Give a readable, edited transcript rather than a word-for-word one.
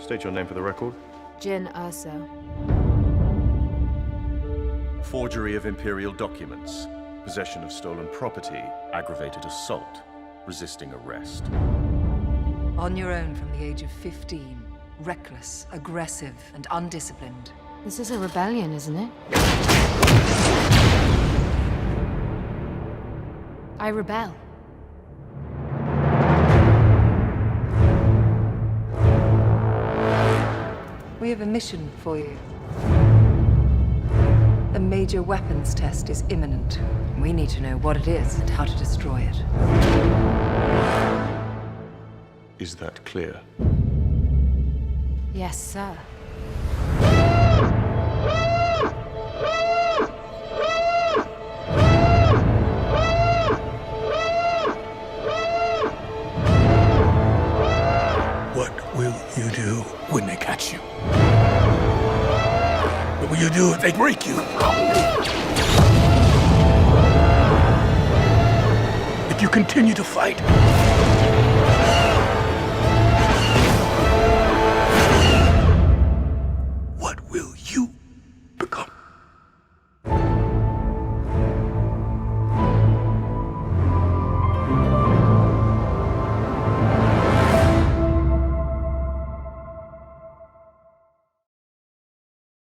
State your name for the record. Jin Urso. Forgery of imperial documents, possession of stolen property, aggravated assault, resisting arrest. On your own from the age of 15. Reckless, aggressive, and undisciplined. This is a rebellion, isn't it? I rebel. We have a mission for you. A major weapons test is imminent. We need to know what it is and how to destroy it. Is that clear? Yes, sir. What will you do when they catch you? What will you do if they break you? If you continue to fight,